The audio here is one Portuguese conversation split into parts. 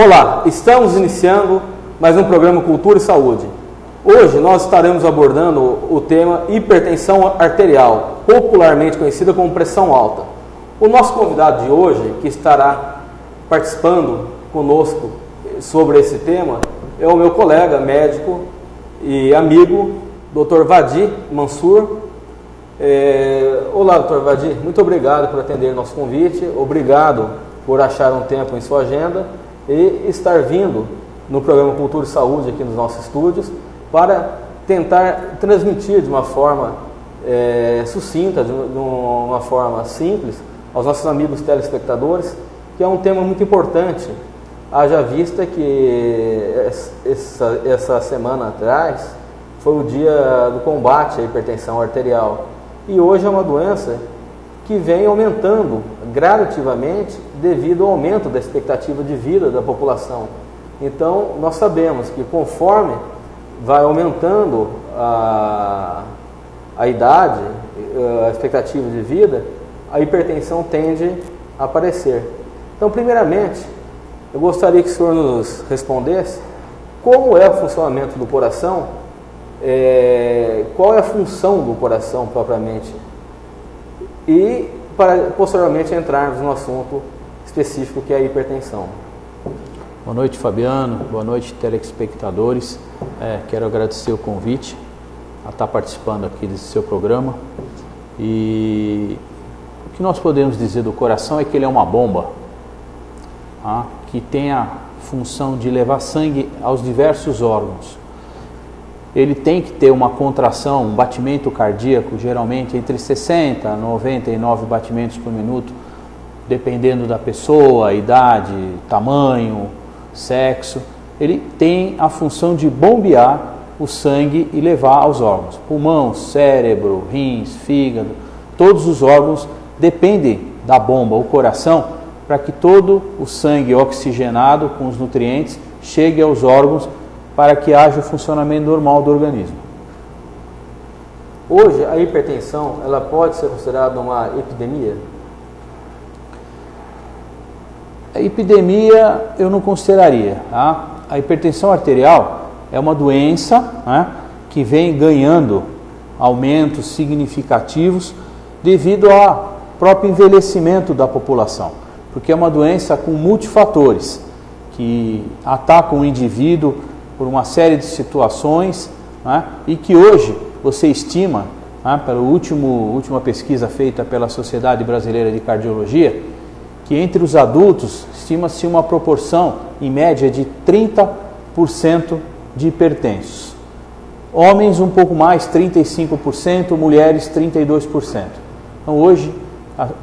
Olá, estamos iniciando mais um programa Cultura e Saúde. Hoje nós estaremos abordando o tema hipertensão arterial, popularmente conhecida como pressão alta. O nosso convidado de hoje, que estará participando conosco sobre esse tema, é o meu colega médico e amigo, Dr. Vadi Mansur. Olá, Dr. Vadi, muito obrigado por atender nosso convite, obrigado por achar um tempo em sua agenda e estar vindo no programa Cultura e Saúde aqui nos nossos estúdios para tentar transmitir de uma forma sucinta, de uma forma simples aos nossos amigos telespectadores, que é um tema muito importante, haja vista que essa semana atrás foi o dia do combate à hipertensão arterial e hoje é uma doença que vem aumentando gradativamente devido ao aumento da expectativa de vida da população. Então, nós sabemos que conforme vai aumentando a idade, a expectativa de vida, a hipertensão tende a aparecer. Então, primeiramente, eu gostaria que o senhor nos respondesse como é o funcionamento do coração, qual é a função do coração propriamente, e para posteriormente entrarmos no assunto específico que é a hipertensão. Boa noite, Fabiano. Boa noite, telespectadores. Quero agradecer o convite a estar participando aqui desse seu programa. E o que nós podemos dizer do coração é que ele é uma bomba, que tem a função de levar sangue aos diversos órgãos. Ele tem que ter uma contração, um batimento cardíaco, geralmente entre 60 a 99 batimentos por minuto, dependendo da pessoa, idade, tamanho, sexo. Ele tem a função de bombear o sangue e levar aos órgãos. Pulmão, cérebro, rins, fígado, todos os órgãos dependem da bomba, o coração, para que todo o sangue oxigenado com os nutrientes chegue aos órgãos para que haja o funcionamento normal do organismo. Hoje, a hipertensão, ela pode ser considerada uma epidemia? A epidemia eu não consideraria. A hipertensão arterial é uma doença que vem ganhando aumentos significativos devido ao próprio envelhecimento da população, porque é uma doença com multifatores que atacam o indivíduo por uma série de situações, e que hoje você estima, pela última pesquisa feita pela Sociedade Brasileira de Cardiologia, que entre os adultos estima-se uma proporção em média de 30% de hipertensos. Homens um pouco mais, 35%, mulheres 32%. Então hoje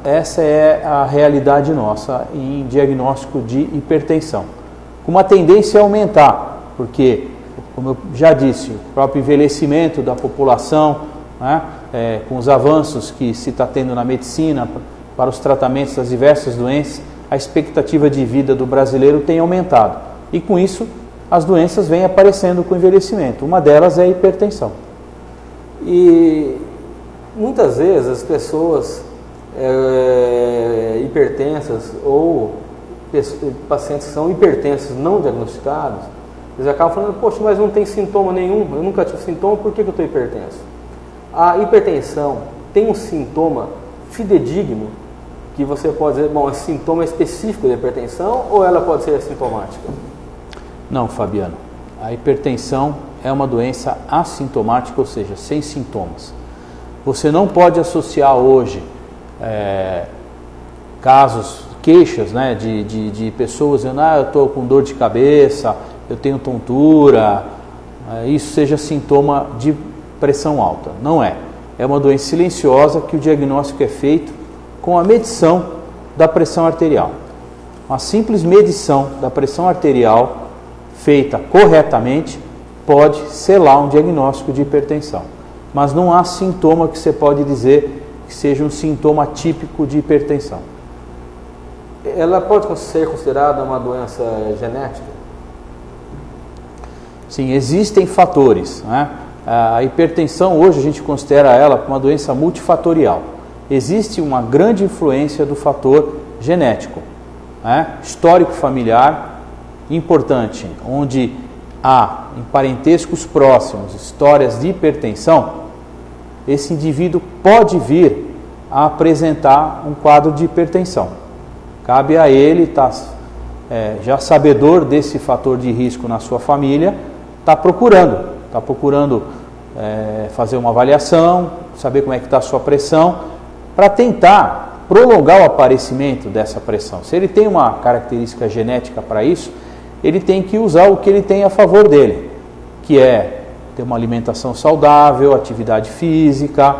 essa é a realidade nossa em diagnóstico de hipertensão, com uma tendência a aumentar, porque, como eu já disse, o próprio envelhecimento da população, com os avanços que se está tendo na medicina para os tratamentos das diversas doenças, a expectativa de vida do brasileiro tem aumentado. E com isso, as doenças vêm aparecendo com o envelhecimento. Uma delas é a hipertensão. E muitas vezes as pessoas hipertensas ou pacientes que são hipertensos não diagnosticados, eles acabam falando, poxa, mas não tem sintoma nenhum, eu nunca tive sintoma, por que eu estou hipertenso? A hipertensão tem um sintoma fidedigno que você pode dizer, bom, esse sintoma é específico da hipertensão ou ela pode ser assintomática? Não, Fabiano. A hipertensão é uma doença assintomática, ou seja, sem sintomas. Você não pode associar hoje queixas de pessoas dizendo, eu estou com dor de cabeça, eu tenho tontura, isso seja sintoma de pressão alta. Não é. É uma doença silenciosa que o diagnóstico é feito com a medição da pressão arterial. Uma simples medição da pressão arterial feita corretamente pode selar um diagnóstico de hipertensão. Mas não há sintoma que você pode dizer que seja um sintoma típico de hipertensão. Ela pode ser considerada uma doença genética? Sim, existem fatores. A hipertensão hoje a gente considera ela uma doença multifatorial. Existe uma grande influência do fator genético, histórico familiar, importante, onde há em parentescos próximos histórias de hipertensão, esse indivíduo pode vir a apresentar um quadro de hipertensão. Cabe a ele estar já sabedor desse fator de risco na sua família, está procurando fazer uma avaliação, saber como é que está a sua pressão, para tentar prolongar o aparecimento dessa pressão. Se ele tem uma característica genética para isso, ele tem que usar o que ele tem a favor dele, que é ter uma alimentação saudável, atividade física,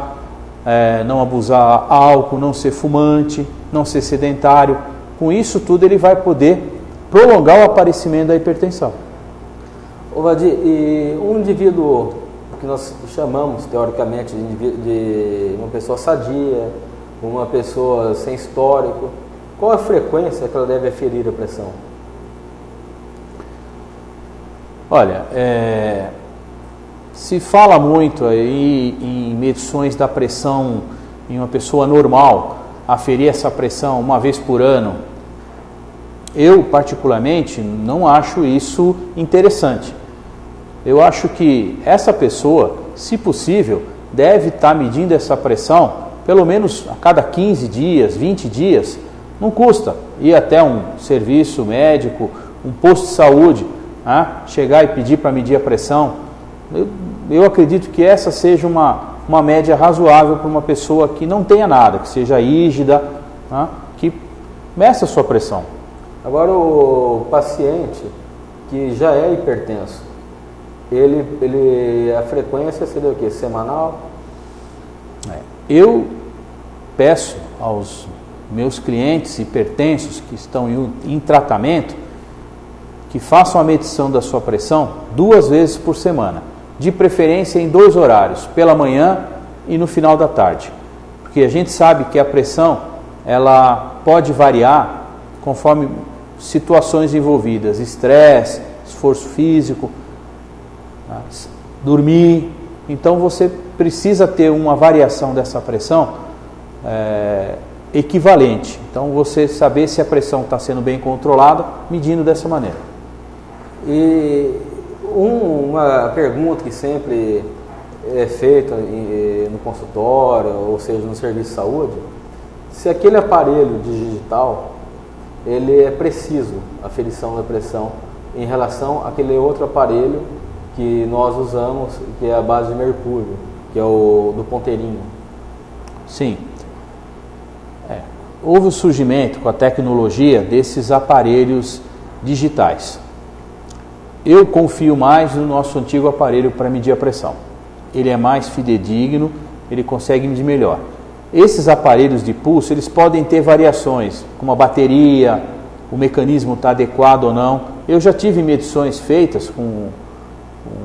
não abusar álcool, não ser fumante, não ser sedentário. Com isso tudo ele vai poder prolongar o aparecimento da hipertensão. Ô Vadir, e um indivíduo que nós chamamos teoricamente de uma pessoa sadia, uma pessoa sem histórico, qual a frequência que ela deve aferir a pressão? Olha, se fala muito aí em medições da pressão em uma pessoa normal, aferir essa pressão uma vez por ano. Eu, particularmente, não acho isso interessante. Eu acho que essa pessoa, se possível, deve estar medindo essa pressão pelo menos a cada 15 dias, 20 dias. Não custa ir até um serviço médico, um posto de saúde, chegar e pedir para medir a pressão. Eu acredito que essa seja uma média razoável para uma pessoa que não tenha nada, que seja rígida, que meça a sua pressão. Agora, o paciente que já é hipertenso, a frequência seria o quê? Semanal? Eu peço aos meus clientes hipertensos que estão em tratamento que façam a medição da sua pressão 2 vezes por semana, de preferência em 2 horários, pela manhã e no final da tarde, porque a gente sabe que a pressão ela pode variar conforme situações envolvidas, estresse, esforço físico, dormir. Então você precisa ter uma variação dessa pressão equivalente. Então você saber se a pressão está sendo bem controlada, medindo dessa maneira. E uma pergunta que sempre é feita no consultório, ou seja, no serviço de saúde, se aquele aparelho digital ele é preciso, a aferição da pressão, em relação àquele outro aparelho que nós usamos, que é a base de mercúrio, que é o do ponteirinho. Sim. Houve o surgimento com a tecnologia desses aparelhos digitais. Eu confio mais no nosso antigo aparelho para medir a pressão. Ele é mais fidedigno, ele consegue medir melhor. Esses aparelhos de pulso, eles podem ter variações, como a bateria, o mecanismo está adequado ou não. Eu já tive medições feitas com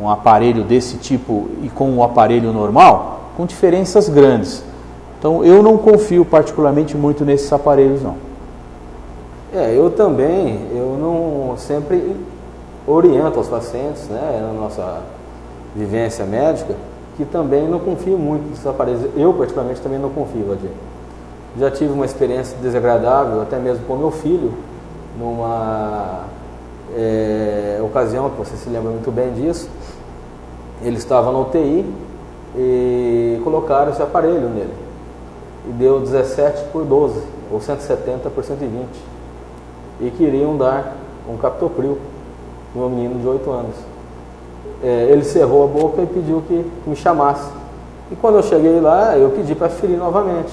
um aparelho desse tipo e com um aparelho normal, com diferenças grandes. Então eu não confio particularmente muito nesses aparelhos, não. Eu também, eu não sempre oriento aos pacientes, na nossa vivência médica, que também não confio muito nesses aparelhos. Eu particularmente também não confio, Vadir. Já tive uma experiência desagradável, até mesmo com meu filho, numa ocasião, que você se lembra muito bem disso. Ele estava na UTI e colocaram esse aparelho nele. E deu 17/12, ou 170/120. E queriam dar um captopril para um menino de 8 anos. Ele cerrou a boca e pediu que me chamasse. E quando eu cheguei lá, eu pedi para aferir novamente.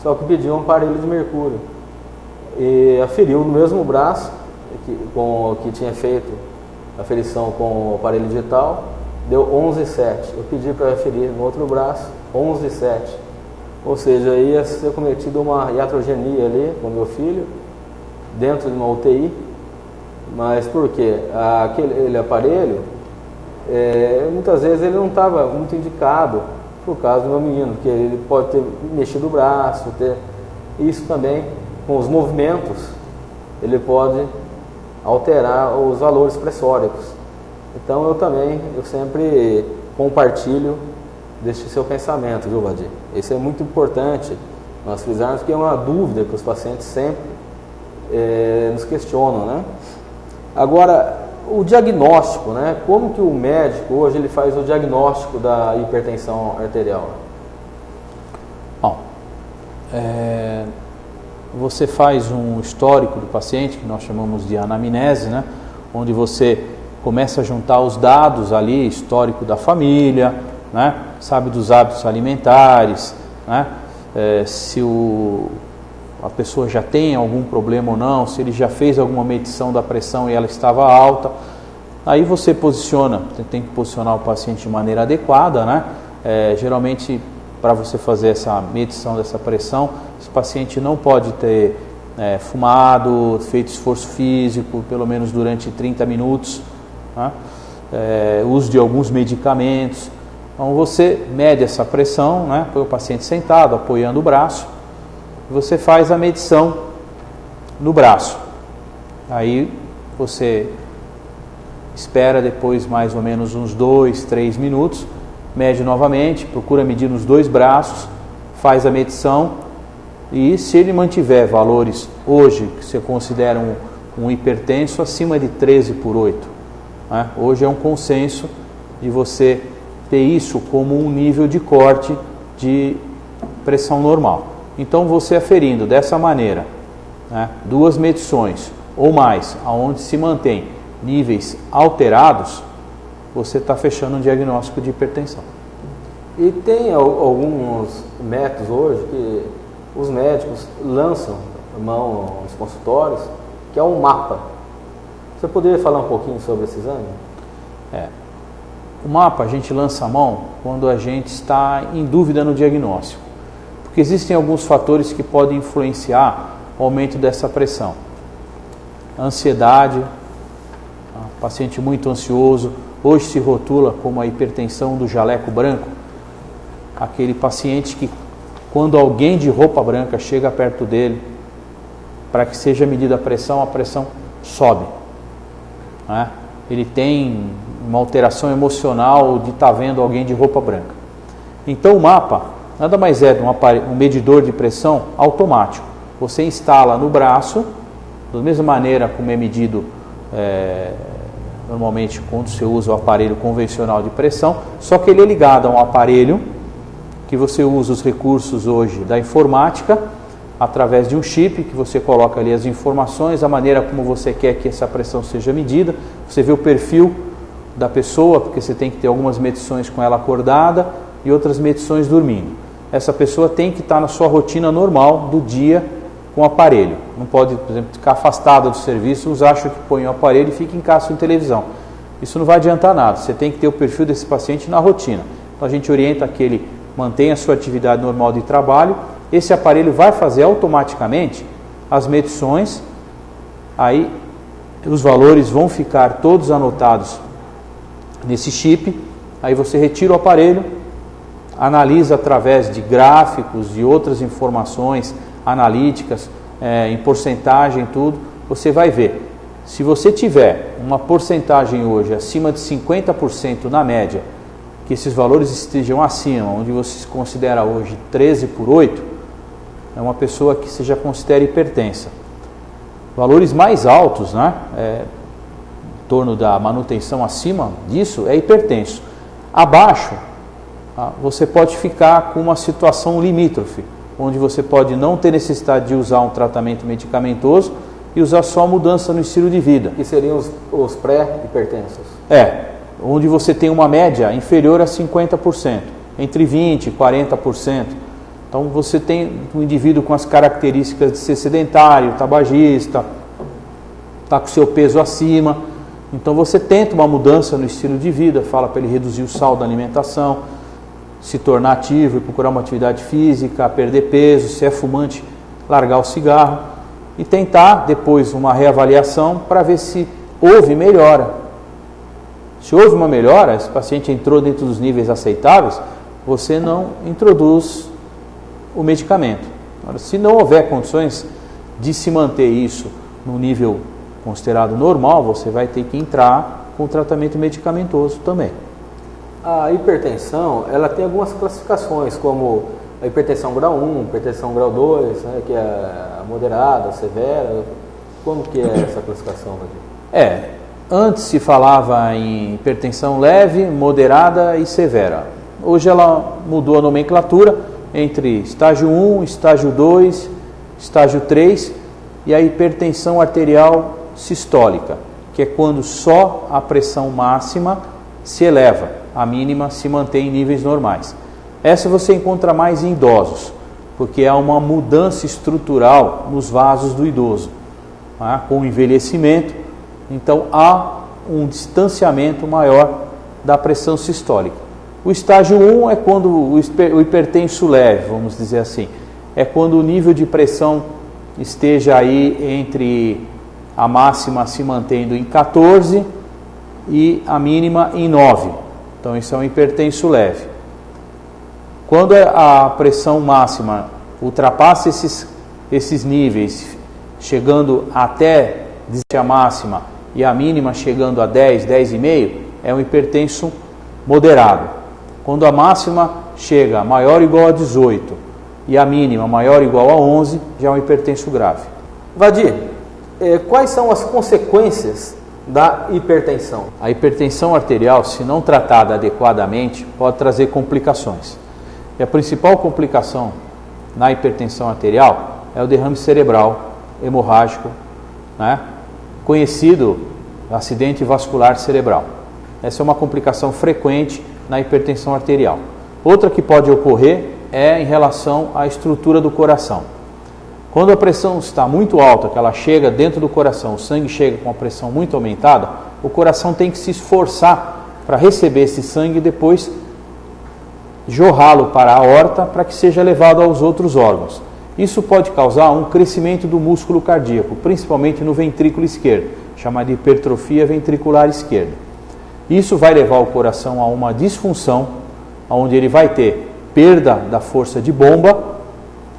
Só que pedi um aparelho de mercúrio. E aferiu no mesmo braço, que tinha feito a aferição com o aparelho digital, deu 11,7. Eu pedi para aferir no outro braço, 11,7. Ou seja, ia ser cometida uma iatrogenia ali com meu filho, dentro de uma UTI. Mas por quê? Aquele aparelho, muitas vezes ele não estava muito indicado por causa do meu menino, porque ele pode ter mexido o braço, isso também, com os movimentos, ele pode alterar os valores pressóricos. Então eu sempre compartilho deste seu pensamento, viu, Vadir? Isso é muito importante nós frisarmos, porque é uma dúvida que os pacientes sempre nos questionam, né? Agora, o diagnóstico, né? Como que o médico hoje ele faz o diagnóstico da hipertensão arterial? Bom, você faz um histórico do paciente, que nós chamamos de anamnese, né? Onde você começa a juntar os dados ali, histórico da família, né? Sabe dos hábitos alimentares, né? Se a pessoa já tem algum problema ou não, se ele já fez alguma medição da pressão e ela estava alta. Aí você tem que posicionar o paciente de maneira adequada, né? Geralmente, para você fazer essa medição dessa pressão, esse paciente não pode ter fumado, feito esforço físico, pelo menos durante 30 minutos, né? Uso de alguns medicamentos. Então você mede essa pressão, né? Põe o paciente sentado, apoiando o braço, e você faz a medição no braço. Aí você espera depois mais ou menos uns 2, 3 minutos, mede novamente, procura medir nos 2 braços, faz a medição, e se ele mantiver valores hoje que você considera um hipertenso acima de 13/8, né? Hoje é um consenso de você ter isso como um nível de corte de pressão normal. Então você aferindo dessa maneira, né, 2 medições ou mais, aonde se mantém níveis alterados, você está fechando um diagnóstico de hipertensão. E tem alguns métodos hoje que os médicos lançam mão nos consultórios, que é um mapa. Você poderia falar um pouquinho sobre esse exame? O mapa a gente lança a mão quando a gente está em dúvida no diagnóstico, porque existem alguns fatores que podem influenciar o aumento dessa pressão. Ansiedade, paciente muito ansioso, hoje se rotula como a hipertensão do jaleco branco, aquele paciente que quando alguém de roupa branca chega perto dele, para que seja medida a pressão sobe, né? Ele tem uma alteração emocional de estar vendo alguém de roupa branca. Então o mapa nada mais é um medidor de pressão automático. Você instala no braço, da mesma maneira como é medido normalmente quando você usa o aparelho convencional de pressão, só que ele é ligado a um aparelho que você usa os recursos hoje da informática, através de um chip que você coloca ali as informações, a maneira como você quer que essa pressão seja medida, você vê o perfil da pessoa, porque você tem que ter algumas medições com ela acordada e outras medições dormindo. Essa pessoa tem que estar na sua rotina normal do dia com o aparelho. Não pode, por exemplo, ficar afastada do serviço, uns acham que põe o aparelho e fica em casa em televisão. Isso não vai adiantar nada, você tem que ter o perfil desse paciente na rotina. Então a gente orienta que ele mantenha a sua atividade normal de trabalho, esse aparelho vai fazer automaticamente as medições, aí os valores vão ficar todos anotados nesse chip, aí você retira o aparelho, analisa através de gráficos, de outras informações analíticas, em porcentagem, tudo, você vai ver. Se você tiver uma porcentagem hoje acima de 50% na média, que esses valores estejam acima, onde você considera hoje 13/8, é uma pessoa que você já considera hipertensa. Valores mais altos, né, em torno da manutenção acima disso, é hipertenso. Abaixo, você pode ficar com uma situação limítrofe, onde você pode não ter necessidade de usar um tratamento medicamentoso e usar só mudança no estilo de vida. Que seriam os pré-hipertensos? Onde você tem uma média inferior a 50%, entre 20% e 40%. Então você tem um indivíduo com as características de ser sedentário, tabagista, está com seu peso acima. Então você tenta uma mudança no estilo de vida, fala para ele reduzir o sal da alimentação, se tornar ativo e procurar uma atividade física, perder peso, se é fumante, largar o cigarro e tentar depois uma reavaliação para ver se houve melhora. Se houve uma melhora, esse paciente entrou dentro dos níveis aceitáveis, você não introduz o medicamento. Agora, se não houver condições de se manter isso no nível considerado normal, você vai ter que entrar com tratamento medicamentoso também. A hipertensão, ela tem algumas classificações, como a hipertensão grau 1, hipertensão grau 2, né, que é a moderada, a severa. Como que é essa classificação, Vadir? Antes se falava em hipertensão leve, moderada e severa. Hoje ela mudou a nomenclatura entre estágio 1, estágio 2, estágio 3 e a hipertensão arterial sistólica, que é quando só a pressão máxima se eleva, a mínima se mantém em níveis normais. Essa você encontra mais em idosos, porque há uma mudança estrutural nos vasos do idoso, tá? Com o envelhecimento, então há um distanciamento maior da pressão sistólica. O estágio 1 é quando o hipertenso leve, vamos dizer assim, é quando o nível de pressão esteja aí entre a máxima se mantendo em 14 e a mínima em 9. Então isso é um hipertenso leve. Quando a pressão máxima ultrapassa esses níveis, chegando até a máxima e a mínima chegando a 10, 10,5, é um hipertenso moderado. Quando a máxima chega maior ou igual a 18 e a mínima maior ou igual a 11, já é um hipertenso grave. Vadir, quais são as consequências da hipertensão? A hipertensão arterial, se não tratada adequadamente, pode trazer complicações. E a principal complicação na hipertensão arterial é o derrame cerebral hemorrágico, né? Conhecido acidente vascular cerebral. Essa é uma complicação frequente na hipertensão arterial. Outra que pode ocorrer é em relação à estrutura do coração. Quando a pressão está muito alta, que ela chega dentro do coração, o sangue chega com a pressão muito aumentada, o coração tem que se esforçar para receber esse sangue e depois jorrá-lo para a aorta para que seja levado aos outros órgãos. Isso pode causar um crescimento do músculo cardíaco, principalmente no ventrículo esquerdo, chamada de hipertrofia ventricular esquerda. Isso vai levar o coração a uma disfunção, onde ele vai ter perda da força de bomba,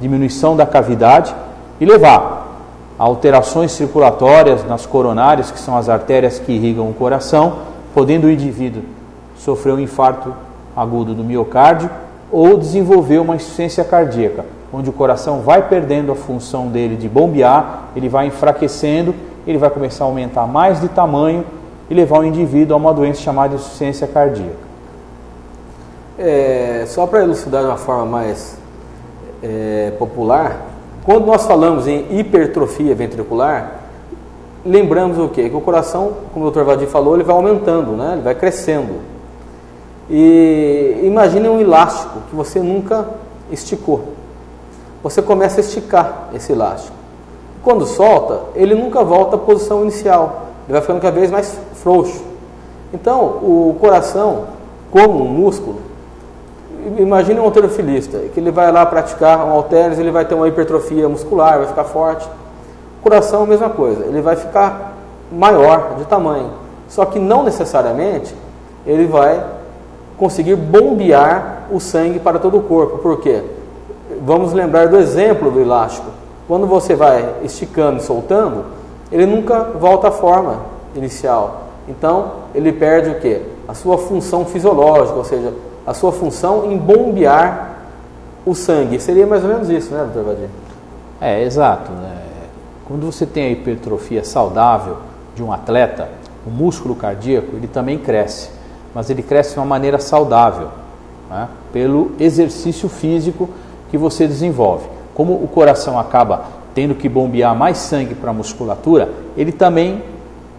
diminuição da cavidade e levar a alterações circulatórias nas coronárias, que são as artérias que irrigam o coração, podendo o indivíduo sofrer um infarto agudo do miocárdio ou desenvolver uma insuficiência cardíaca, onde o coração vai perdendo a função dele de bombear, ele vai enfraquecendo, ele vai começar a aumentar mais de tamanho e levar o indivíduo a uma doença chamada insuficiência cardíaca. Só para elucidar de uma forma mais popular, quando nós falamos em hipertrofia ventricular, lembramos o quê? Que o coração, como o Dr. Vadir falou, ele vai aumentando, né? Ele vai crescendo. E imagine um elástico que você nunca esticou. Você começa a esticar esse elástico. Quando solta, ele nunca volta à posição inicial. Ele vai ficando cada vez mais frouxo. Então, o coração, como um músculo, imagine um halterofilista, que ele vai lá praticar um halteres, ele vai ter uma hipertrofia muscular, vai ficar forte. O coração, a mesma coisa, ele vai ficar maior de tamanho. Só que não necessariamente ele vai conseguir bombear o sangue para todo o corpo. Por quê? Vamos lembrar do exemplo do elástico. Quando você vai esticando e soltando, ele nunca volta à forma inicial. Então, ele perde o quê? A sua função fisiológica, ou seja, a sua função em bombear o sangue. Seria mais ou menos isso, né, Dr. Vadir? Exato. Quando você tem a hipertrofia saudável de um atleta, o músculo cardíaco, ele também cresce, mas ele cresce de uma maneira saudável, né? Pelo exercício físico que você desenvolve. Como o coração acaba tendo que bombear mais sangue para a musculatura, ele também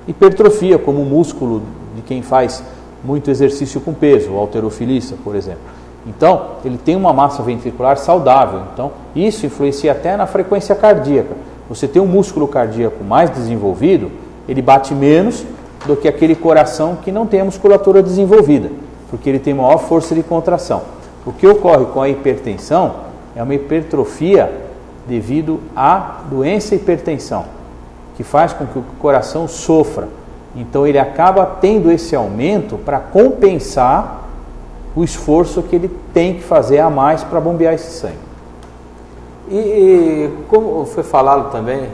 hipertrofia, como o músculo de quem faz muito exercício com peso, o halterofilista, por exemplo. Então, ele tem uma massa ventricular saudável. Então, isso influencia até na frequência cardíaca. Você tem um músculo cardíaco mais desenvolvido, ele bate menos do que aquele coração que não tem a musculatura desenvolvida, porque ele tem maior força de contração. O que ocorre com a hipertensão é uma hipertrofia devido à doença hipertensão, que faz com que o coração sofra. Então ele acaba tendo esse aumento para compensar o esforço que ele tem que fazer a mais para bombear esse sangue. E como foi falado também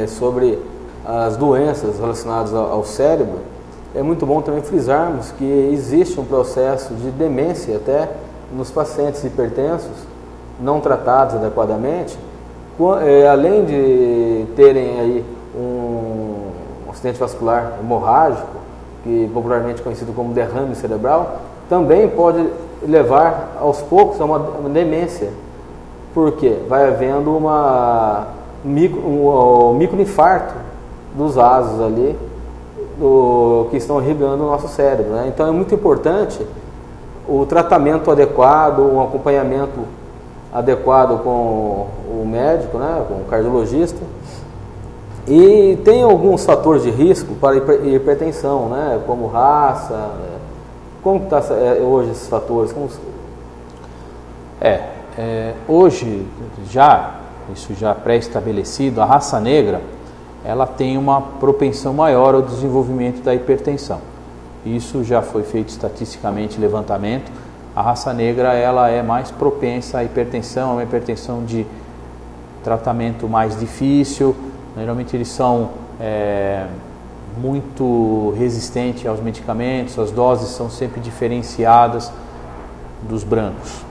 sobre as doenças relacionadas ao cérebro, é muito bom também frisarmos que existe um processo de demência até nos pacientes hipertensos não tratados adequadamente, além de terem aí acidente vascular hemorrágico, que popularmente conhecido como derrame cerebral, também pode levar aos poucos a uma demência. Por quê? Vai havendo um microinfarto dos vasos ali que estão irrigando o nosso cérebro, né? Então é muito importante o tratamento adequado, um acompanhamento adequado com o médico, né, com o cardiologista. E tem alguns fatores de risco para hipertensão, né, como raça. Como está hoje esses fatores? Hoje, isso já pré-estabelecido, a raça negra, ela tem uma propensão maior ao desenvolvimento da hipertensão. Isso já foi feito estatisticamente levantamento. A raça negra ela é mais propensa à hipertensão, é uma hipertensão de tratamento mais difícil. Geralmente eles são muito resistentes aos medicamentos, as doses são sempre diferenciadas dos brancos.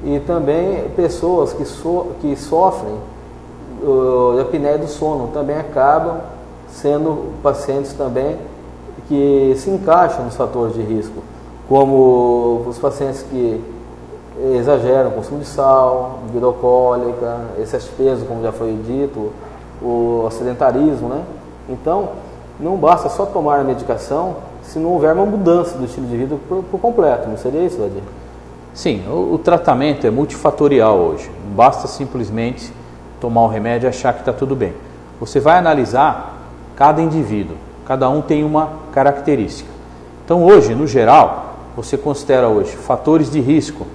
E também pessoas que sofrem de apneia do sono também acabam sendo pacientes também que se encaixam nos fatores de risco, como os pacientes que exageram o consumo de sal, bebida alcoólica, excesso de peso, como já foi dito, o sedentarismo, né? Então, não basta só tomar a medicação se não houver uma mudança do estilo de vida por completo, não seria isso, Vadir? Sim, o tratamento é multifatorial hoje, não basta simplesmente tomar o remédio e achar que está tudo bem. Você vai analisar cada indivíduo, cada um tem uma característica. Então hoje, no geral, você considera hoje fatores de risco: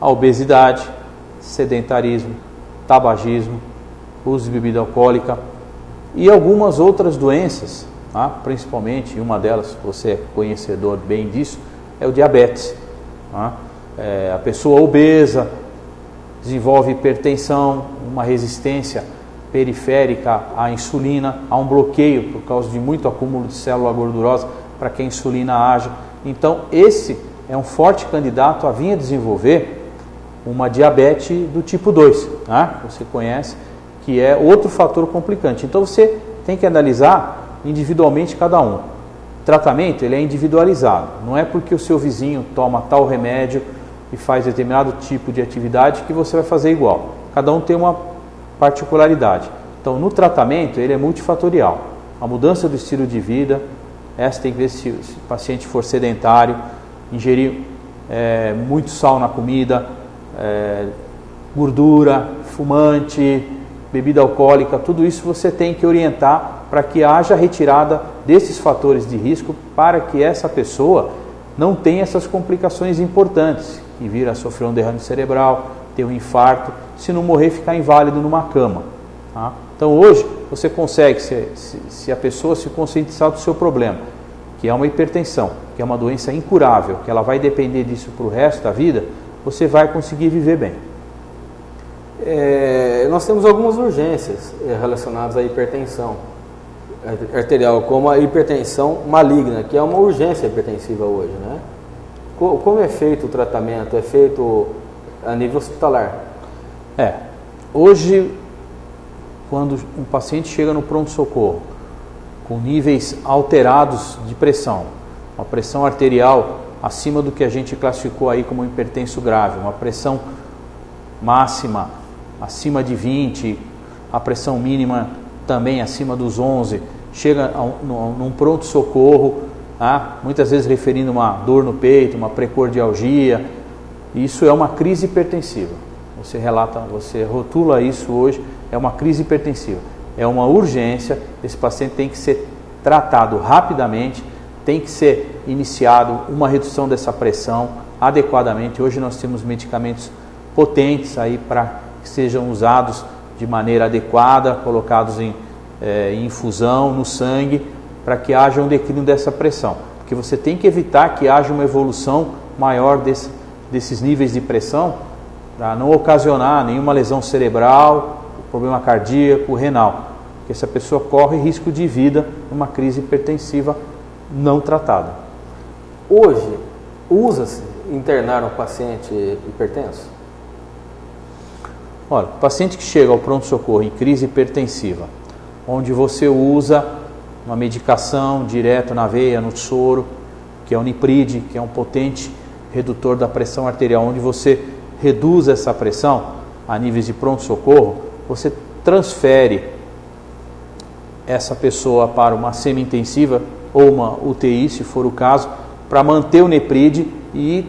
a obesidade, sedentarismo, tabagismo, uso de bebida alcoólica e algumas outras doenças, tá? Principalmente, uma delas, você é conhecedor bem disso, é o diabetes. Tá? A pessoa obesa desenvolve hipertensão, uma resistência periférica à insulina, há um bloqueio por causa de muito acúmulo de célula gordurosa para que a insulina haja. Então esse é um forte candidato a vir a desenvolver uma diabetes do tipo 2, né? Você conhece, que é outro fator complicante. Então você tem que analisar individualmente cada um. O tratamento ele é individualizado, não é porque o seu vizinho toma tal remédio e faz determinado tipo de atividade que você vai fazer igual. Cada um tem uma particularidade. Então no tratamento ele é multifatorial. A mudança do estilo de vida, essa tem que ver se o paciente for sedentário, ingerir muito sal na comida, gordura, fumante, bebida alcoólica, tudo isso você tem que orientar para que haja retirada desses fatores de risco para que essa pessoa não tenha essas complicações importantes, que vir a sofrer um derrame cerebral, ter um infarto, se não morrer ficar inválido numa cama. Tá? Então hoje você consegue, se a pessoa se conscientizar do seu problema, que é uma hipertensão, que é uma doença incurável, que ela vai depender disso para o resto da vida, você vai conseguir viver bem. Nós temos algumas urgências relacionadas à hipertensão arterial, como a hipertensão maligna, que é uma urgência hipertensiva hoje, né? Como é feito o tratamento? É feito a nível hospitalar? Hoje, quando um paciente chega no pronto-socorro com níveis alterados de pressão, uma pressão arterial acima do que a gente classificou aí como hipertenso grave, uma pressão máxima acima de 20, a pressão mínima também acima dos 11, chega num pronto-socorro, tá? Muitas vezes referindo uma dor no peito, uma precordialgia, isso é uma crise hipertensiva. Você rotula isso hoje, é uma crise hipertensiva, é uma urgência, esse paciente tem que ser tratado rapidamente, tem que ser iniciado uma redução dessa pressão adequadamente. Hoje nós temos medicamentos potentes aí para que sejam usados de maneira adequada, colocados em infusão no sangue, para que haja um declínio dessa pressão, porque você tem que evitar que haja uma evolução maior desses níveis de pressão, para não ocasionar nenhuma lesão cerebral, problema cardíaco, renal, porque essa pessoa corre risco de vida numa crise hipertensiva não tratada. Hoje, usa-se internar um paciente hipertenso? Olha, o paciente que chega ao pronto-socorro em crise hipertensiva, onde você usa uma medicação direto na veia, no soro, que é o Nipride, que é um potente redutor da pressão arterial, onde você reduz essa pressão a níveis de pronto-socorro, você transfere essa pessoa para uma semi-intensiva ou uma UTI, se for o caso, para manter o Nipride e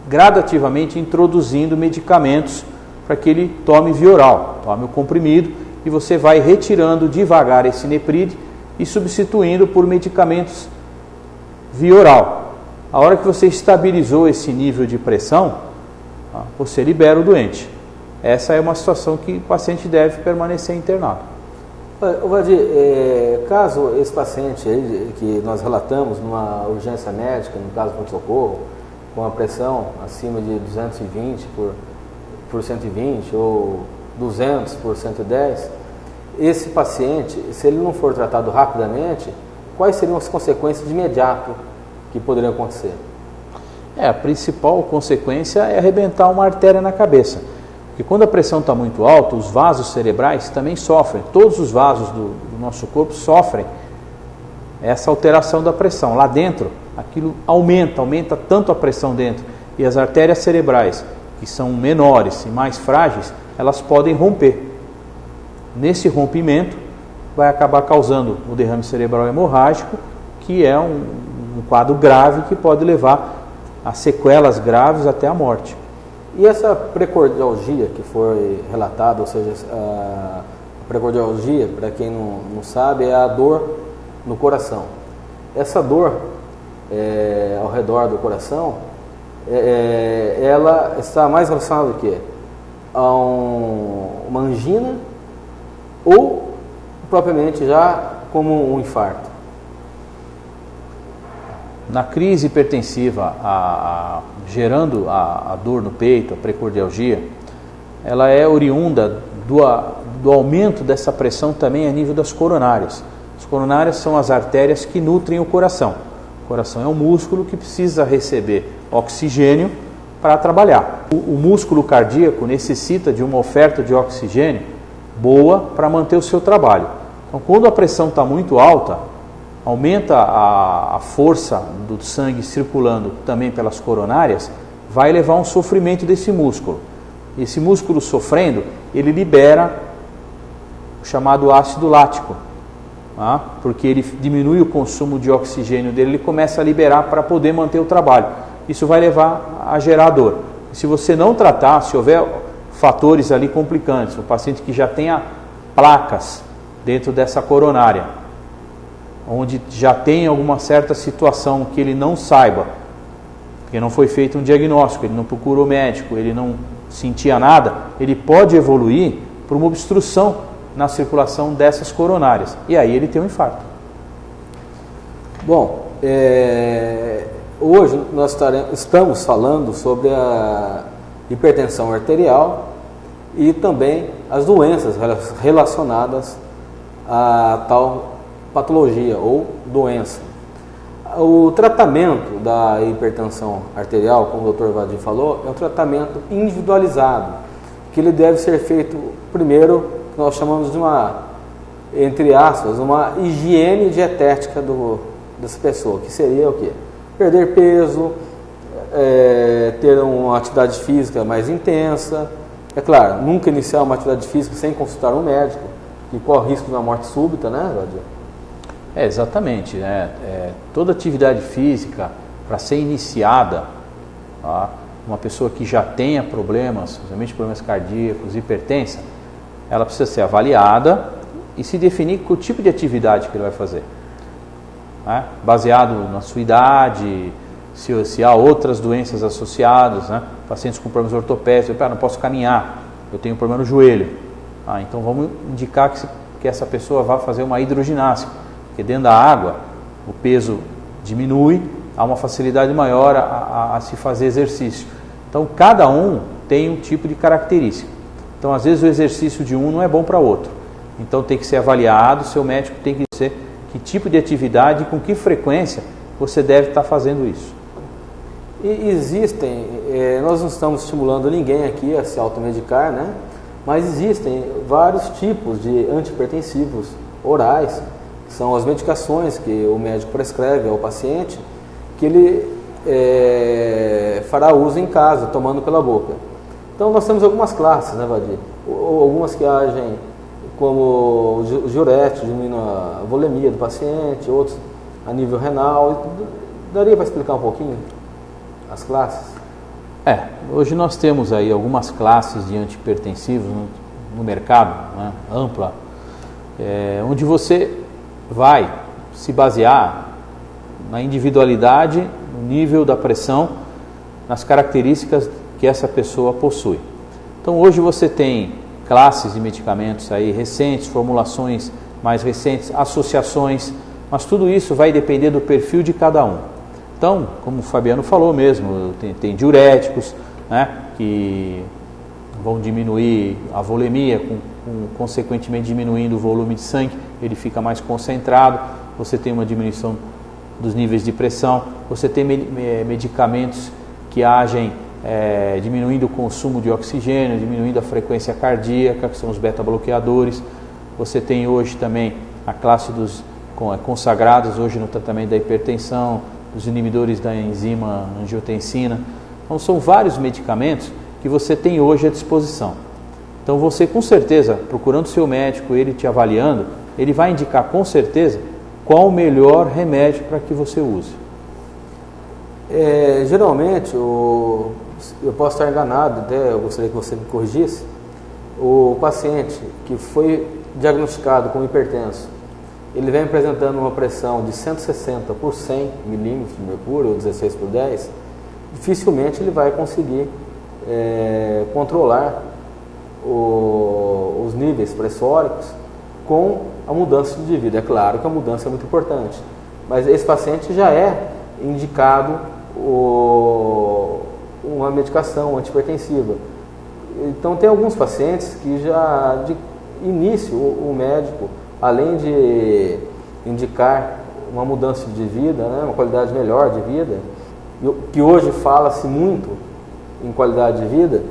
gradativamente introduzindo medicamentos para que ele tome via oral, tome o comprimido, e você vai retirando devagar esse Nipride e substituindo por medicamentos via oral. A hora que você estabilizou esse nível de pressão, você libera o doente. Essa é uma situação que o paciente deve permanecer internado. Valdir, caso esse paciente aí, que nós relatamos numa urgência médica, no caso de socorro, com a pressão acima de 220 por 120 ou 200 por 110, esse paciente, se ele não for tratado rapidamente, quais seriam as consequências de imediato que poderiam acontecer? A principal consequência é arrebentar uma artéria na cabeça. Porque quando a pressão está muito alta, os vasos cerebrais também sofrem. Todos os vasos do nosso corpo sofrem essa alteração da pressão. Lá dentro, aquilo aumenta tanto a pressão dentro. E as artérias cerebrais, que são menores e mais frágeis, elas podem romper. Nesse rompimento, vai acabar causando o derrame cerebral hemorrágico, que é um quadro grave que pode levar a sequelas graves até a morte. E essa precordialgia que foi relatada, ou seja, a precordialgia, para quem não sabe, é a dor no coração. Essa dor ao redor do coração, ela está mais relacionada a quê? A uma angina ou propriamente já como um infarto? Na crise hipertensiva, gerando a dor no peito, a precordialgia, ela é oriunda do aumento dessa pressão também a nível das coronárias. As coronárias são as artérias que nutrem o coração. O coração é um músculo que precisa receber oxigênio para trabalhar. O músculo cardíaco necessita de uma oferta de oxigênio boa para manter o seu trabalho. Então, quando a pressão está muito alta, aumenta a força do sangue circulando também pelas coronárias, vai levar a um sofrimento desse músculo. Esse músculo sofrendo, ele libera o chamado ácido lático, porque ele diminui o consumo de oxigênio dele, ele começa a liberar para poder manter o trabalho. Isso vai levar a gerar dor. Se você não tratar, se houver fatores ali complicantes, o paciente que já tenha placas dentro dessa coronária, onde já tem alguma certa situação que ele não saiba, porque não foi feito um diagnóstico, ele não procurou médico, ele não sentia nada, ele pode evoluir para uma obstrução na circulação dessas coronárias, e aí ele tem um infarto. Bom, hoje nós estamos falando sobre a hipertensão arterial e também as doenças relacionadas a tal patologia ou doença. O tratamento da hipertensão arterial, como o Dr. Valdir falou, é um tratamento individualizado, que ele deve ser feito primeiro, que nós chamamos de uma, entre aspas, uma higiene dietética dessa pessoa, que seria o quê? Perder peso, ter uma atividade física mais intensa. É claro, nunca iniciar uma atividade física sem consultar um médico, que corre risco de uma morte súbita, né, Valdir? Exatamente, né? Toda atividade física, para ser iniciada, uma pessoa que já tenha problemas, principalmente problemas cardíacos, hipertensa, ela precisa ser avaliada e se definir com o tipo de atividade que ele vai fazer, né? Baseado na sua idade, se há outras doenças associadas, né? Pacientes com problemas ortopédicos, não posso caminhar, eu tenho um problema no joelho, então vamos indicar que essa pessoa vá fazer uma hidroginástica, porque dentro da água o peso diminui, há uma facilidade maior a se fazer exercício. Então cada um tem um tipo de característica. Então às vezes o exercício de um não é bom para outro. Então tem que ser avaliado, seu médico tem que dizer que tipo de atividade e com que frequência você deve estar fazendo isso. E existem, nós não estamos estimulando ninguém aqui a se automedicar, né? Mas existem vários tipos de antihipertensivos orais, que são as medicações que o médico prescreve ao paciente, que ele fará uso em casa, tomando pela boca. Então nós temos algumas classes, né, Vadir? Algumas que agem como os diuréticos, diminuindo a volemia do paciente, outros a nível renal. Daria para explicar um pouquinho as classes? Hoje nós temos aí algumas classes de antihipertensivos no mercado, né, ampla, onde você vai se basear na individualidade, no nível da pressão, nas características que essa pessoa possui. Então hoje você tem classes de medicamentos aí recentes, formulações mais recentes, associações, mas tudo isso vai depender do perfil de cada um. Então, como o Fabiano falou mesmo, tem diuréticos, né, que vão diminuir a volemia, consequentemente diminuindo o volume de sangue, ele fica mais concentrado, você tem uma diminuição dos níveis de pressão, você tem medicamentos que agem diminuindo o consumo de oxigênio, diminuindo a frequência cardíaca, que são os beta-bloqueadores. Você tem hoje também a classe dos consagrados hoje no tratamento da hipertensão, os inibidores da enzima angiotensina. Então são vários medicamentos que você tem hoje à disposição. Então você, com certeza, procurando seu médico, ele te avaliando, ele vai indicar com certeza qual o melhor remédio para que você use. Geralmente, eu posso estar enganado, até eu gostaria que você me corrigisse, o paciente que foi diagnosticado como hipertenso, ele vem apresentando uma pressão de 160 por 100 milímetros de mercúrio, ou 16 por 10, dificilmente ele vai conseguir controlar os níveis pressóricos com a mudança de vida. É claro que a mudança é muito importante, mas esse paciente já é indicado uma medicação antihipertensiva. Então tem alguns pacientes que já de início o médico, além de indicar uma mudança de vida, né, uma qualidade melhor de vida, que hoje fala-se muito em qualidade de vida,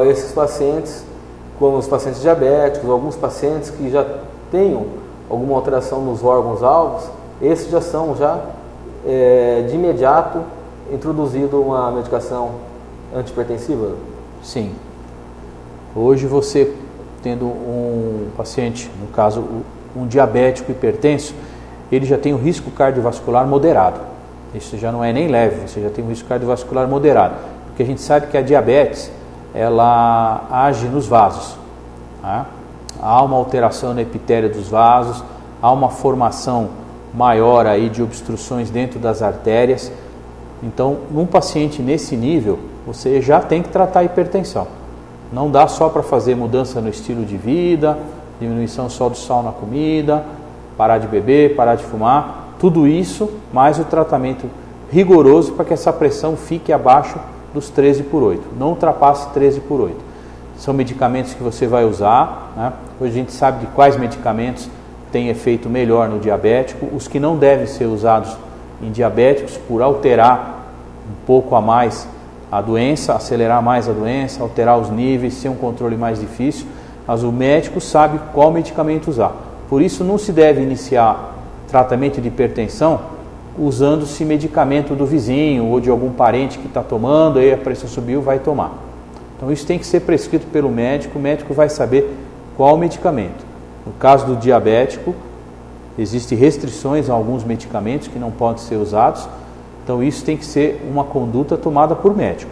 esses pacientes, como os pacientes diabéticos, alguns pacientes que já tenham alguma alteração nos órgãos-alvos, esses já são de imediato introduzido uma medicação antihipertensiva? Sim. Hoje você tendo um paciente, no caso um diabético hipertenso, ele já tem um risco cardiovascular moderado. Isso já não é nem leve, você já tem um risco cardiovascular moderado, porque a gente sabe que a diabetes, ela age nos vasos, né? Há uma alteração no epitélio dos vasos, há uma formação maior aí de obstruções dentro das artérias. Então, num paciente nesse nível, você já tem que tratar a hipertensão. Não dá só para fazer mudança no estilo de vida, diminuição só do sal na comida, parar de beber, parar de fumar, tudo isso, mais o tratamento rigoroso para que essa pressão fique abaixo dos 13 por 8, não ultrapasse 13 por 8. São medicamentos que você vai usar, né? Hoje a gente sabe de quais medicamentos têm efeito melhor no diabético, os que não devem ser usados em diabéticos por alterar um pouco a mais a doença, acelerar mais a doença, alterar os níveis, ser um controle mais difícil, mas o médico sabe qual medicamento usar. Por isso não se deve iniciar tratamento de hipertensão usando-se medicamento do vizinho ou de algum parente que está tomando, aí a pressão subiu, vai tomar. Então isso tem que ser prescrito pelo médico, o médico vai saber qual medicamento. No caso do diabético, existem restrições a alguns medicamentos que não podem ser usados, então isso tem que ser uma conduta tomada por médico.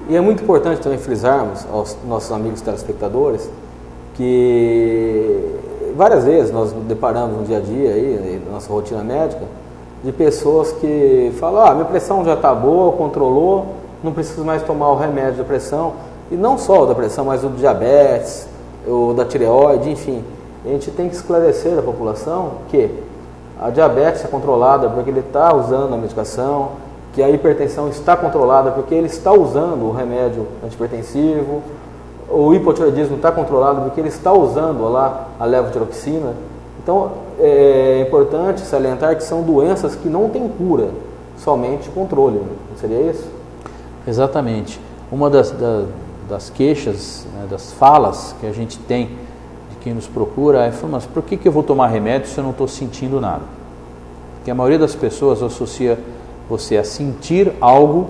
E é muito importante também frisarmos aos nossos amigos telespectadores que várias vezes nós deparamos no dia a dia, aí, na nossa rotina médica, de pessoas que falam, minha pressão já está boa, controlou, não preciso mais tomar o remédio da pressão, e não só o da pressão, mas o do diabetes, o da tireoide, enfim. A gente tem que esclarecer a população que a diabetes é controlada porque ele está usando a medicação, que a hipertensão está controlada porque ele está usando o remédio antihipertensivo, o hipotireoidismo está controlado porque ele está usando lá a levotiroxina. Então é importante salientar que são doenças que não têm cura, somente controle. Não seria isso? Exatamente. Uma das queixas, né, das falas que a gente tem de quem nos procura fala, mas por que eu vou tomar remédio se eu não estou sentindo nada? Porque a maioria das pessoas associa você a sentir algo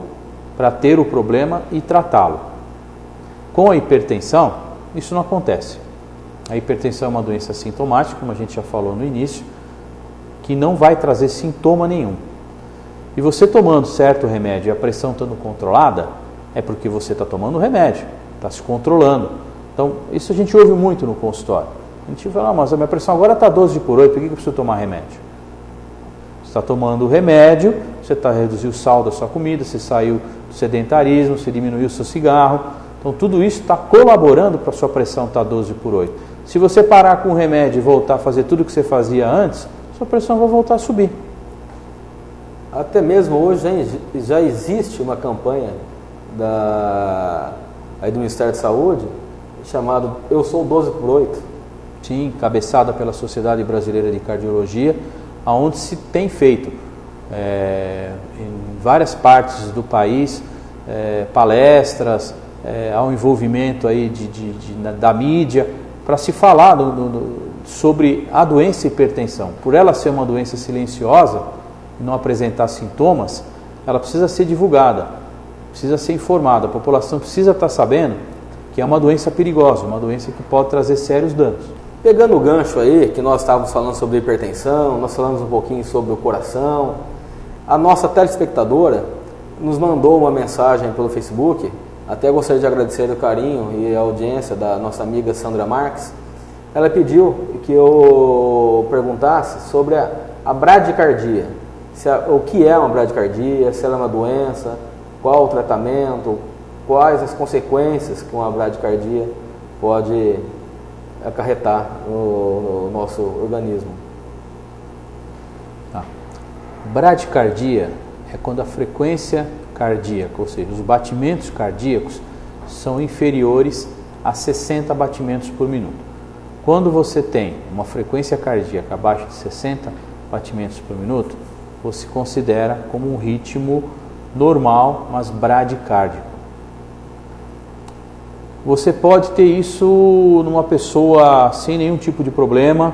para ter o problema e tratá-lo. Com a hipertensão, isso não acontece. A hipertensão é uma doença sintomática, como a gente já falou no início, que não vai trazer sintoma nenhum. E você tomando certo remédio e a pressão estando controlada, é porque você está tomando remédio, está se controlando. Então, isso a gente ouve muito no consultório. A gente fala, mas a minha pressão agora está 12/8, por que eu preciso tomar remédio? Você está tomando remédio, você está reduzindo o sal da sua comida, você saiu do sedentarismo, você diminuiu o seu cigarro. Então, tudo isso está colaborando para a sua pressão estar 12/8. Se você parar com o remédio e voltar a fazer tudo o que você fazia antes, sua pressão vai voltar a subir. Até mesmo hoje já existe uma campanha do Ministério da Saúde chamado Eu Sou 12/8. Sim, cabeçada pela Sociedade Brasileira de Cardiologia, onde se tem feito em várias partes do país palestras, há um envolvimento aí da mídia para se falar sobre a doença hipertensão. Por ela ser uma doença silenciosa e não apresentar sintomas, ela precisa ser divulgada, precisa ser informada, a população precisa estar sabendo que é uma doença perigosa, uma doença que pode trazer sérios danos. Pegando o gancho aí, que nós estávamos falando sobre hipertensão, nós falamos um pouquinho sobre o coração, a nossa telespectadora nos mandou uma mensagem pelo Facebook, até gostaria de agradecer o carinho e a audiência da nossa amiga Sandra Marques. Ela pediu que eu perguntasse sobre a bradicardia, o que é uma bradicardia, se ela é uma doença, qual o tratamento, quais as consequências que uma bradicardia pode acarretar no nosso organismo. Bradicardia é quando a frequência cardíaca, ou seja, os batimentos cardíacos são inferiores a 60 batimentos por minuto. Quando você tem uma frequência cardíaca abaixo de 60 batimentos por minuto, você considera como um ritmo normal, mas bradicárdico. Você pode ter isso numa pessoa sem nenhum tipo de problema,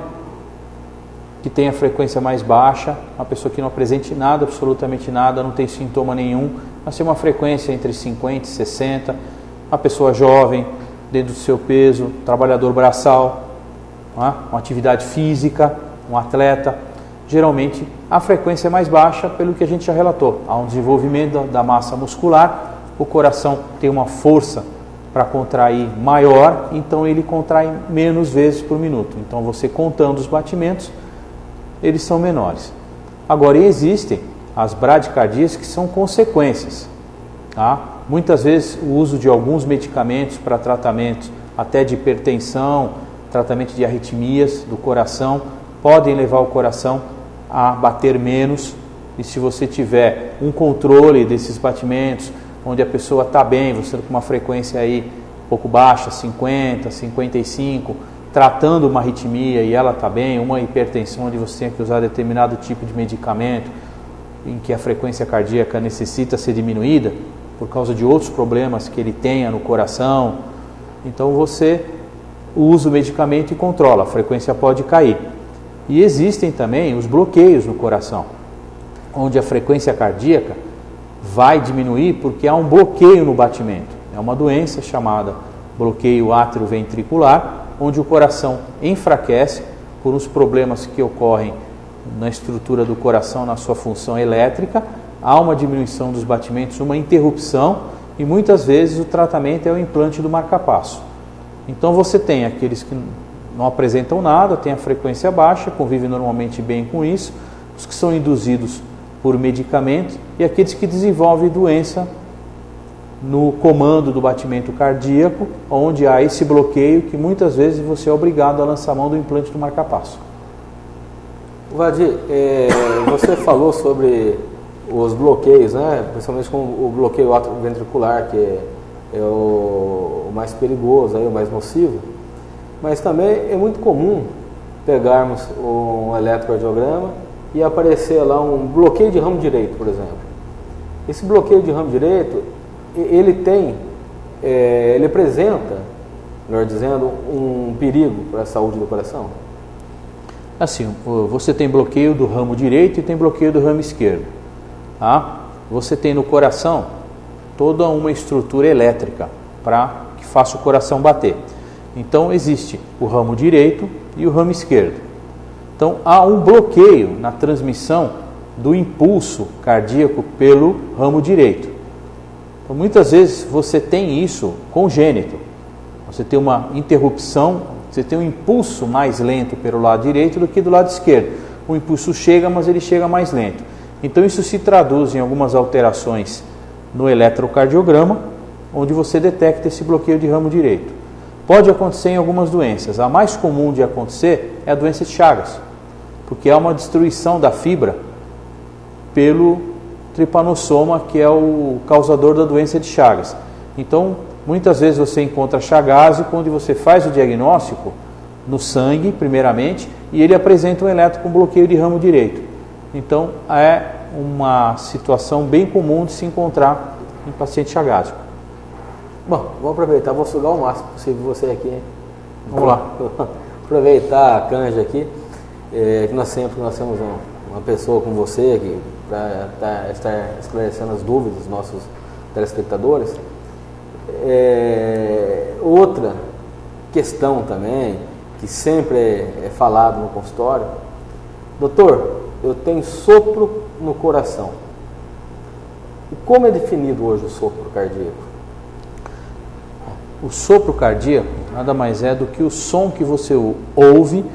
que tem a frequência mais baixa, uma pessoa que não apresente nada, absolutamente nada, não tem sintoma nenhum, mas tem uma frequência entre 50 e 60, uma pessoa jovem, dentro do seu peso, trabalhador braçal, uma atividade física, um atleta. Geralmente a frequência é mais baixa, pelo que a gente já relatou. Há um desenvolvimento da massa muscular, o coração tem uma força para contrair maior, então ele contrai menos vezes por minuto. Então você contando os batimentos, eles são menores. Agora existem as bradicardias que são consequências. Muitas vezes o uso de alguns medicamentos para tratamento até de hipertensão, tratamento de arritmias do coração, podem levar o coração a bater menos. E se você tiver um controle desses batimentos, onde a pessoa está bem, você com uma frequência aí um pouco baixa, 50, 55, tratando uma arritmia e ela está bem, uma hipertensão onde você tem que usar determinado tipo de medicamento, em que a frequência cardíaca necessita ser diminuída, por causa de outros problemas que ele tenha no coração, então você usa o medicamento e controla, a frequência pode cair. E existem também os bloqueios no coração, onde a frequência cardíaca vai diminuir porque há um bloqueio no batimento. É uma doença chamada bloqueio atrioventricular, onde o coração enfraquece por uns problemas que ocorrem na estrutura do coração, na sua função elétrica. Há uma diminuição dos batimentos, uma interrupção, e muitas vezes o tratamento é o implante do marca-passo. Então você tem aqueles que não apresentam nada, têm a frequência baixa, convivem normalmente bem com isso, os que são induzidos por medicamento e aqueles que desenvolvem doença no comando do batimento cardíaco, onde há esse bloqueio que muitas vezes você é obrigado a lançar mão do implante do marca-passo. Vadir, você falou sobre os bloqueios, né? Principalmente com o bloqueio atrioventricular, que é o mais perigoso, o mais nocivo, mas também é muito comum pegarmos um eletrocardiograma e aparecer lá um bloqueio de ramo direito, por exemplo. Esse bloqueio de ramo direito, ele apresenta melhor dizendo, um perigo para a saúde do coração? Assim, você tem bloqueio do ramo direito e tem bloqueio do ramo esquerdo. Tá? Você tem no coração toda uma estrutura elétrica para que faça o coração bater. Então existe o ramo direito e o ramo esquerdo. Então há um bloqueio na transmissão do impulso cardíaco pelo ramo direito. Então muitas vezes você tem isso congênito. Você tem uma interrupção, você tem um impulso mais lento pelo lado direito do que do lado esquerdo. O impulso chega, mas ele chega mais lento. Então isso se traduz em algumas alterações no eletrocardiograma, onde você detecta esse bloqueio de ramo direito. Pode acontecer em algumas doenças. A mais comum de acontecer é a doença de Chagas, porque há uma destruição da fibra pelo tripanossoma, que é o causador da doença de Chagas. Então, muitas vezes você encontra Chagas quando você faz o diagnóstico no sangue, primeiramente, e ele apresenta um eletro com bloqueio de ramo direito. Então, é uma situação bem comum de se encontrar em paciente chagásico. Bom, vou aproveitar, vou sugar o máximo possível você aqui. Vamos lá. Aproveitar a canja aqui, que nós temos uma pessoa como você aqui para estar esclarecendo as dúvidas dos nossos telespectadores. Outra questão também, que sempre é falado no consultório: doutor, eu tenho sopro no coração. Como é definido hoje o sopro cardíaco? O sopro cardíaco nada mais é do que o som que você ouve,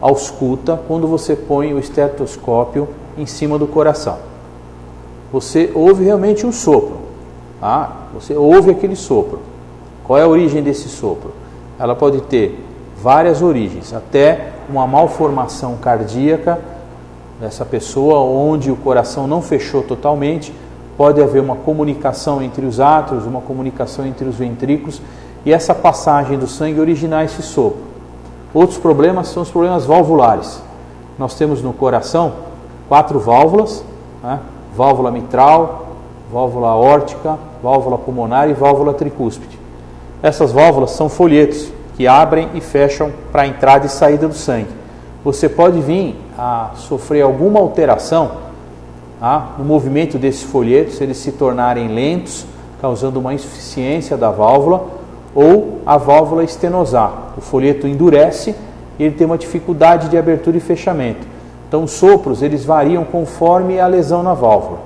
ausculta, quando você põe o estetoscópio em cima do coração. Você ouve realmente um sopro, tá? Você ouve aquele sopro. Qual é a origem desse sopro? Ela pode ter várias origens, até uma malformação cardíaca dessa pessoa, onde o coração não fechou totalmente. Pode haver uma comunicação entre os átrios, uma comunicação entre os ventrículos, e essa passagem do sangue originar esse sopro. Outros problemas são os problemas valvulares. Nós temos no coração 4 válvulas, né? Válvula mitral, válvula aórtica, válvula pulmonar e válvula tricúspide. Essas válvulas são folhetos que abrem e fecham para a entrada e saída do sangue. Você pode vir a sofrer alguma alteração no movimento desses folhetos, eles se tornarem lentos, causando uma insuficiência da válvula, ou a válvula estenosar. O folheto endurece e ele tem uma dificuldade de abertura e fechamento. Então os sopros eles variam conforme a lesão na válvula.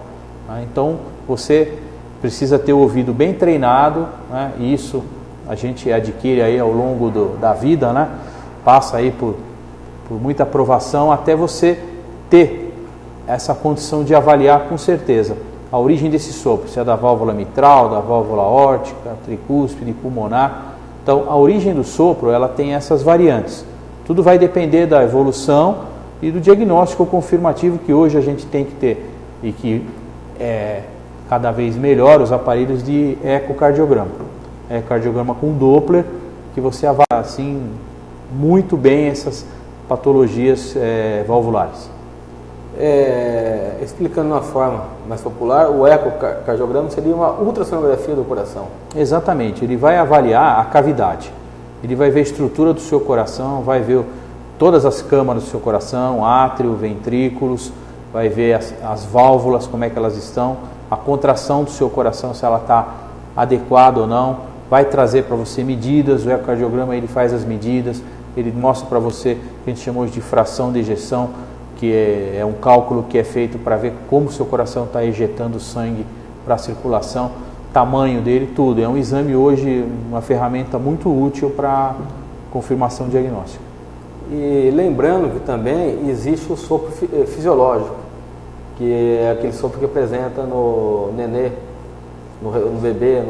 Então você precisa ter o ouvido bem treinado, né? E isso a gente adquire aí ao longo da vida, né? Passa aí por muita provação até você ter essa condição de avaliar com certeza a origem desse sopro, se é da válvula mitral, da válvula aórtica, tricúspide, pulmonar. Então, a origem do sopro, ela tem essas variantes. Tudo vai depender da evolução e do diagnóstico confirmativo que hoje a gente tem que ter, e que é cada vez melhor os aparelhos de ecocardiograma. Ecocardiograma com Doppler, que você avalia assim muito bem essas patologias valvulares. Explicando de uma forma mais popular, o ecocardiograma seria uma ultrassonografia do coração. Exatamente, ele vai avaliar a cavidade, ele vai ver a estrutura do seu coração, vai ver todas as câmaras do seu coração, átrio, ventrículos, vai ver as válvulas, como é que elas estão, a contração do seu coração, se ela está adequada ou não, vai trazer para você medidas. O ecocardiograma ele faz as medidas, ele mostra para você o que a gente chamou de fração de ejeção, que é um cálculo que é feito para ver como o seu coração está ejetando sangue para a circulação, tamanho dele, tudo. É um exame hoje, uma ferramenta muito útil para confirmação diagnóstica. E lembrando que também existe o sopro fisiológico, que é aquele sopro que apresenta no nenê, no bebê,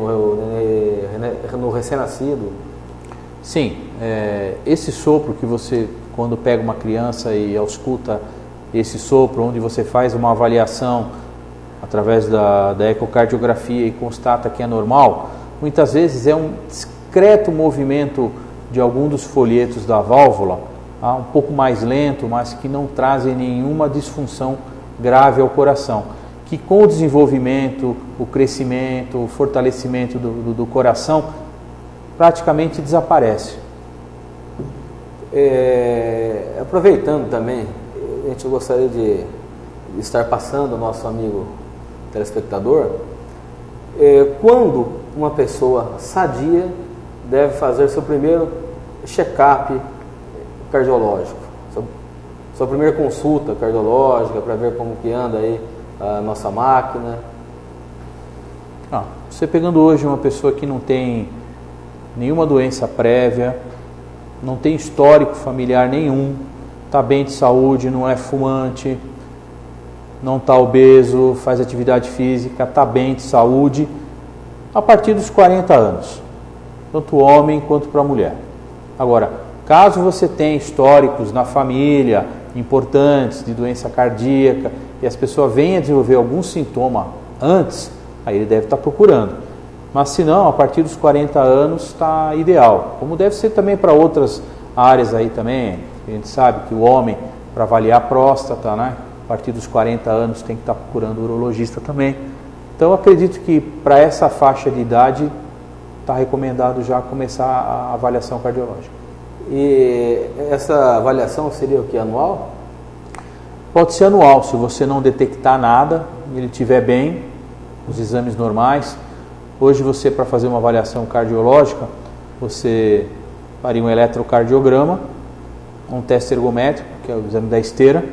no recém-nascido. Sim, esse sopro que você, quando pega uma criança e ausculta esse sopro, onde você faz uma avaliação através da ecocardiografia e constata que é normal, muitas vezes é um discreto movimento de algum dos folhetos da válvula, um pouco mais lento, mas que não trazem nenhuma disfunção grave ao coração, que com o desenvolvimento, o crescimento, o fortalecimento do coração, praticamente desaparece. Aproveitando também, a gente gostaria de estar passando ao nosso amigo telespectador, quando uma pessoa sadia deve fazer seu primeiro check-up cardiológico, sua primeira consulta cardiológica para ver como que anda aí a nossa máquina. Você pegando hoje uma pessoa que não tem nenhuma doença prévia, não tem histórico familiar nenhum, está bem de saúde, não é fumante, não está obeso, faz atividade física, está bem de saúde, a partir dos 40 anos, tanto homem quanto para mulher. Agora, caso você tenha históricos na família importantes de doença cardíaca e as pessoas venham a desenvolver algum sintoma antes, aí ele deve estar procurando. Mas se não, a partir dos 40 anos está ideal. Como deve ser também para outras áreas aí também. A gente sabe que o homem, para avaliar a próstata, né, a partir dos 40 anos tem que estar procurando o urologista também. Então acredito que para essa faixa de idade está recomendado já começar a avaliação cardiológica. E essa avaliação seria o que? Anual? Pode ser anual, se você não detectar nada, ele estiver bem, os exames normais. Hoje você, para fazer uma avaliação cardiológica, você faria um eletrocardiograma, um teste ergométrico, que é o exame da esteira,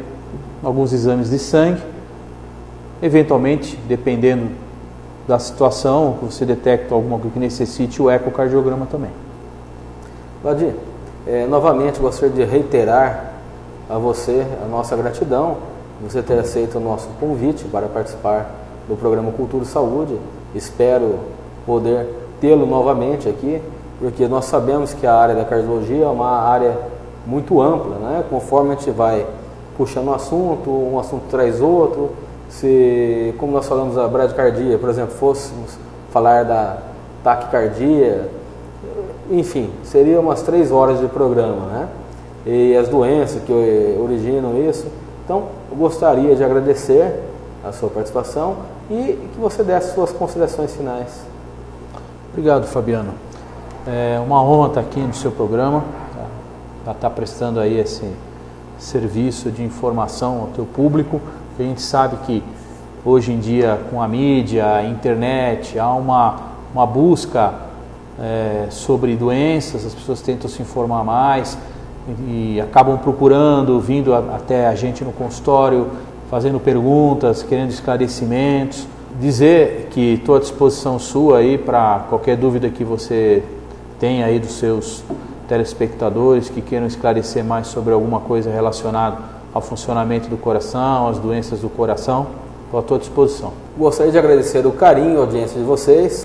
alguns exames de sangue, eventualmente, dependendo da situação, você detecta alguma coisa que necessite o ecocardiograma também. Valdir, novamente gostaria de reiterar a você a nossa gratidão, você ter aceito o nosso convite para participar do programa Cultura e Saúde. Espero poder tê-lo novamente aqui, porque nós sabemos que a área da cardiologia é uma área muito ampla, né? Conforme a gente vai puxando um assunto traz outro. Se, como nós falamos da bradicardia, por exemplo, fôssemos falar da taquicardia, enfim, seria umas 3 horas de programa, né? E as doenças que originam isso. Então, eu gostaria de agradecer a sua participação e que você desse suas considerações finais. Obrigado, Fabiano. É uma honra estar aqui no seu programa, para estar prestando aí esse serviço de informação ao teu público. A gente sabe que hoje em dia, com a mídia, a internet, há uma busca sobre doenças, as pessoas tentam se informar mais e acabam procurando, vindo até a gente no consultório, fazendo perguntas, querendo esclarecimentos. Dizer que estou à disposição sua aí para qualquer dúvida que você tenha aí dos seus telespectadores que queiram esclarecer mais sobre alguma coisa relacionada ao funcionamento do coração, às doenças do coração. Estou à tua disposição. Gostaria de agradecer o carinho e a audiência de vocês.